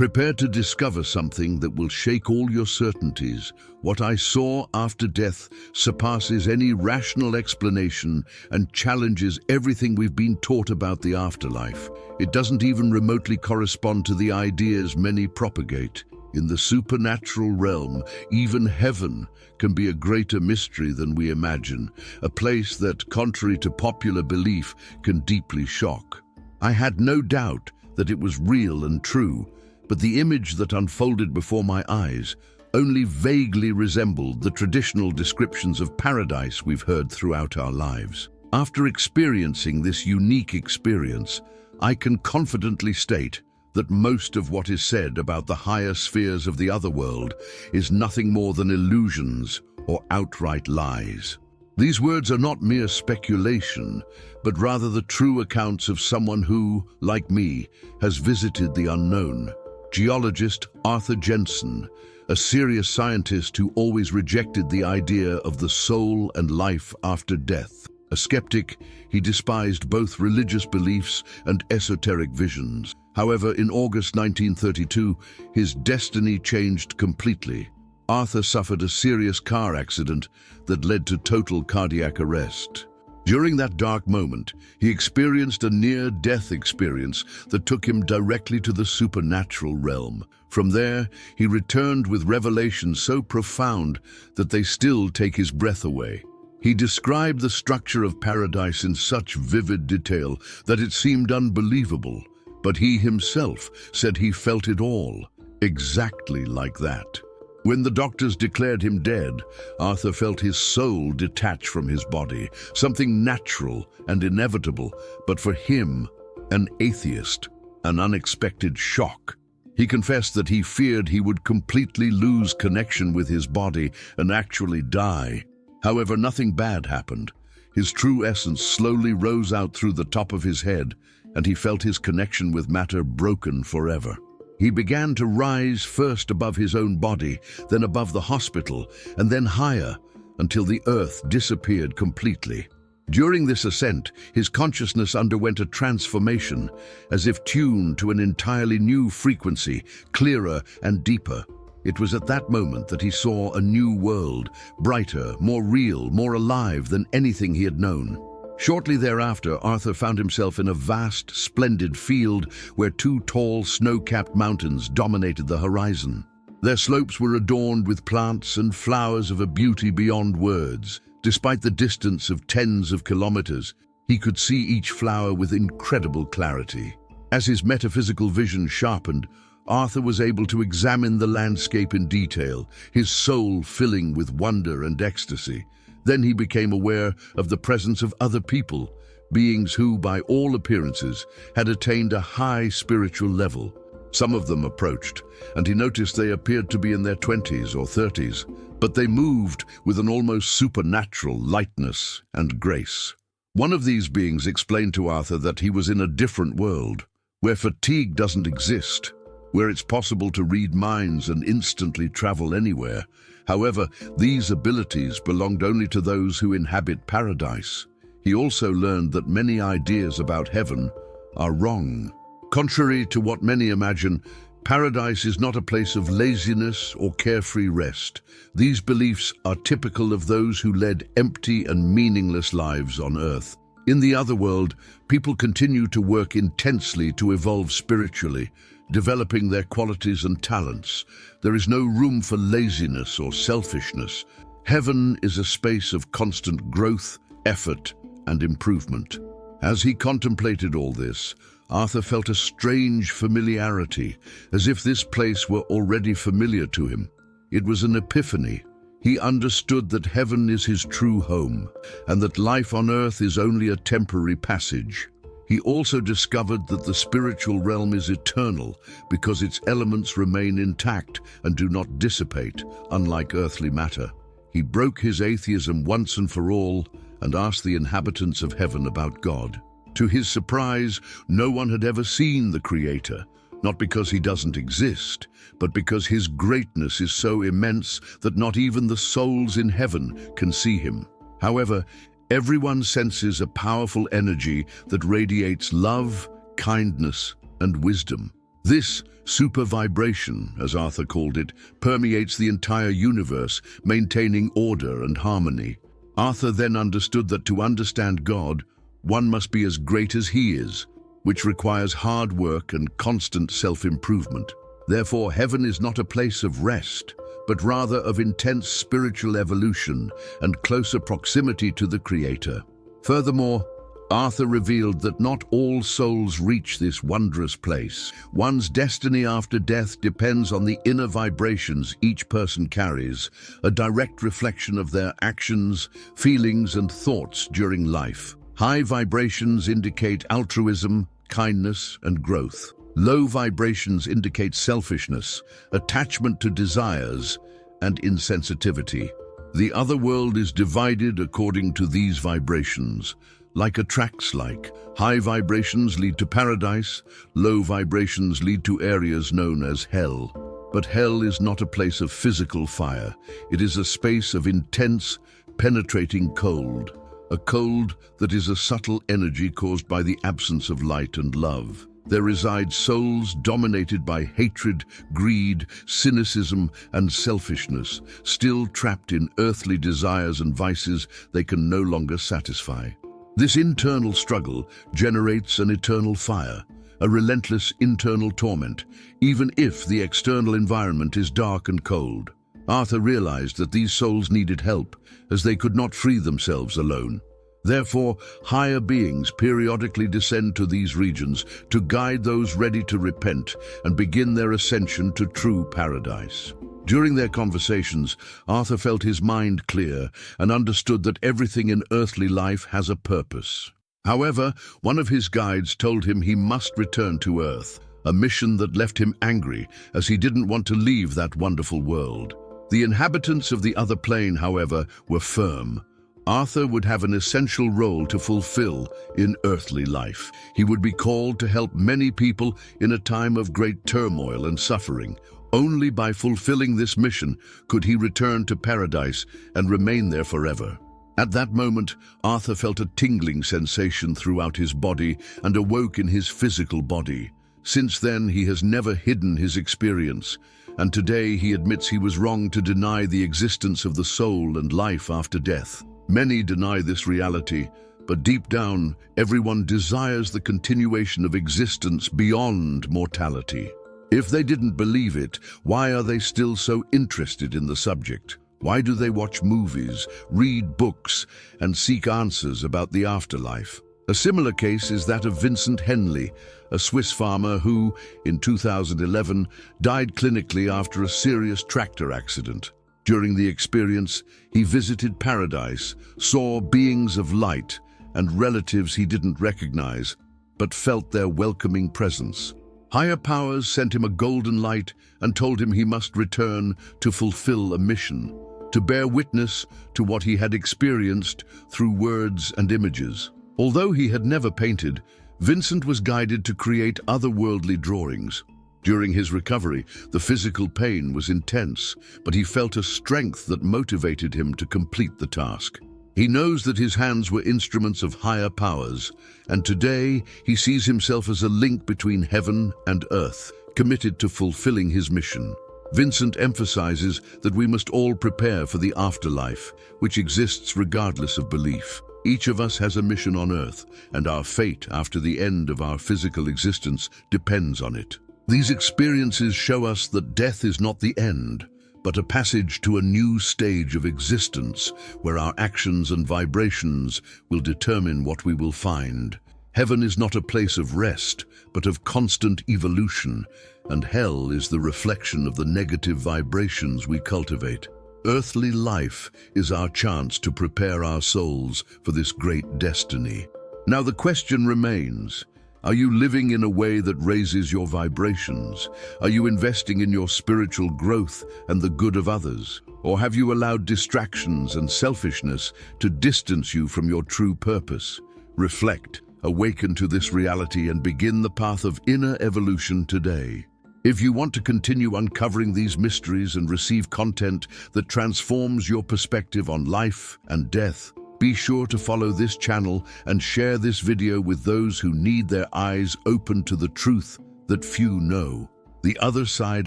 Prepare to discover something that will shake all your certainties. What I saw after death surpasses any rational explanation and challenges everything we've been taught about the afterlife. It doesn't even remotely correspond to the ideas many propagate. In the supernatural realm, even heaven can be a greater mystery than we imagine, a place that, contrary to popular belief, can deeply shock. I had no doubt that it was real and true, but the image that unfolded before my eyes only vaguely resembled the traditional descriptions of paradise we've heard throughout our lives. After experiencing this unique experience, I can confidently state that most of what is said about the higher spheres of the other world is nothing more than illusions or outright lies. These words are not mere speculation, but rather the true accounts of someone who, like me, has visited the unknown. Geologist Arthur Jensen, a serious scientist who always rejected the idea of the soul and life after death. A skeptic, he despised both religious beliefs and esoteric visions. However, in August 1932, his destiny changed completely. Arthur suffered a serious car accident that led to total cardiac arrest. During that dark moment, he experienced a near-death experience that took him directly to the supernatural realm. From there, he returned with revelations so profound that they still take his breath away. He described the structure of paradise in such vivid detail that it seemed unbelievable, but he himself said he felt it all, exactly like that. When the doctors declared him dead, Arthur felt his soul detach from his body, something natural and inevitable, but for him, an atheist, an unexpected shock. He confessed that he feared he would completely lose connection with his body and actually die. However, nothing bad happened. His true essence slowly rose out through the top of his head, and he felt his connection with matter broken forever. He began to rise first above his own body, then above the hospital, and then higher, until the earth disappeared completely. During this ascent, his consciousness underwent a transformation, as if tuned to an entirely new frequency, clearer and deeper. It was at that moment that he saw a new world, brighter, more real, more alive than anything he had known. Shortly thereafter, Arthur found himself in a vast, splendid field where two tall, snow-capped mountains dominated the horizon. Their slopes were adorned with plants and flowers of a beauty beyond words. Despite the distance of tens of kilometers, he could see each flower with incredible clarity. As his metaphysical vision sharpened, Arthur was able to examine the landscape in detail, his soul filling with wonder and ecstasy. Then he became aware of the presence of other people, beings who, by all appearances, had attained a high spiritual level. Some of them approached, and he noticed they appeared to be in their 20s or 30s, but they moved with an almost supernatural lightness and grace. One of these beings explained to Arthur that he was in a different world, where fatigue doesn't exist, where it's possible to read minds and instantly travel anywhere. However, these abilities belonged only to those who inhabit paradise. He also learned that many ideas about heaven are wrong. Contrary to what many imagine, paradise is not a place of laziness or carefree rest. These beliefs are typical of those who led empty and meaningless lives on earth. In the other world, people continue to work intensely to evolve spiritually, developing their qualities and talents. There is no room for laziness or selfishness. Heaven is a space of constant growth, effort, and improvement. As he contemplated all this, Arthur felt a strange familiarity, as if this place were already familiar to him. It was an epiphany. He understood that heaven is his true home, and that life on earth is only a temporary passage. He also discovered that the spiritual realm is eternal because its elements remain intact and do not dissipate, unlike earthly matter. He broke his atheism once and for all and asked the inhabitants of heaven about God. To his surprise, no one had ever seen the Creator, not because he doesn't exist, but because his greatness is so immense that not even the souls in heaven can see him. However, everyone senses a powerful energy that radiates love, kindness, and wisdom. This super vibration, as Arthur called it, permeates the entire universe, maintaining order and harmony. Arthur then understood that to understand God, one must be as great as he is, which requires hard work and constant self-improvement. Therefore, heaven is not a place of rest, but rather of intense spiritual evolution and closer proximity to the Creator. Furthermore, Arthur revealed that not all souls reach this wondrous place. One's destiny after death depends on the inner vibrations each person carries, a direct reflection of their actions, feelings, and thoughts during life. High vibrations indicate altruism, kindness, and growth. Low vibrations indicate selfishness, attachment to desires, and insensitivity. The other world is divided according to these vibrations. Like attracts like. High vibrations lead to paradise, low vibrations lead to areas known as hell. But hell is not a place of physical fire. It is a space of intense, penetrating cold. A cold that is a subtle energy caused by the absence of light and love. There reside souls dominated by hatred, greed, cynicism, and selfishness, still trapped in earthly desires and vices they can no longer satisfy. This internal struggle generates an eternal fire, a relentless internal torment, even if the external environment is dark and cold. Arthur realized that these souls needed help, as they could not free themselves alone. Therefore, higher beings periodically descend to these regions to guide those ready to repent and begin their ascension to true paradise. During their conversations, Arthur felt his mind clear and understood that everything in earthly life has a purpose. However, one of his guides told him he must return to Earth, a mission that left him angry as he didn't want to leave that wonderful world. The inhabitants of the other plane, however, were firm. Arthur would have an essential role to fulfill in earthly life. He would be called to help many people in a time of great turmoil and suffering. Only by fulfilling this mission could he return to paradise and remain there forever. At that moment, Arthur felt a tingling sensation throughout his body and awoke in his physical body. Since then, he has never hidden his experience, and today he admits he was wrong to deny the existence of the soul and life after death. Many deny this reality, but deep down, everyone desires the continuation of existence beyond mortality. If they didn't believe it, why are they still so interested in the subject? Why do they watch movies, read books, and seek answers about the afterlife? A similar case is that of Vincent Henley, a Swiss farmer who, in 2011, died clinically after a serious tractor accident. During the experience, he visited paradise, saw beings of light and relatives he didn't recognize, but felt their welcoming presence. Higher powers sent him a golden light and told him he must return to fulfill a mission, to bear witness to what he had experienced through words and images. Although he had never painted, Vincent was guided to create otherworldly drawings. During his recovery, the physical pain was intense, but he felt a strength that motivated him to complete the task. He knows that his hands were instruments of higher powers, and today he sees himself as a link between heaven and earth, committed to fulfilling his mission. Vincent emphasizes that we must all prepare for the afterlife, which exists regardless of belief. Each of us has a mission on earth, and our fate after the end of our physical existence depends on it. These experiences show us that death is not the end, but a passage to a new stage of existence where our actions and vibrations will determine what we will find. Heaven is not a place of rest, but of constant evolution, and hell is the reflection of the negative vibrations we cultivate. Earthly life is our chance to prepare our souls for this great destiny. Now the question remains, are you living in a way that raises your vibrations? Are you investing in your spiritual growth and the good of others? Or have you allowed distractions and selfishness to distance you from your true purpose? Reflect, awaken to this reality, and begin the path of inner evolution today. If you want to continue uncovering these mysteries and receive content that transforms your perspective on life and death, be sure to follow this channel and share this video with those who need their eyes open to the truth that few know. The other side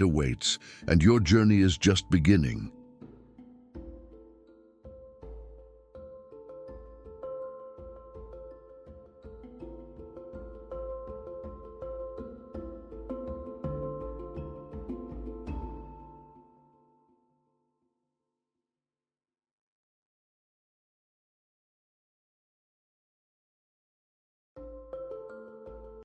awaits, and your journey is just beginning.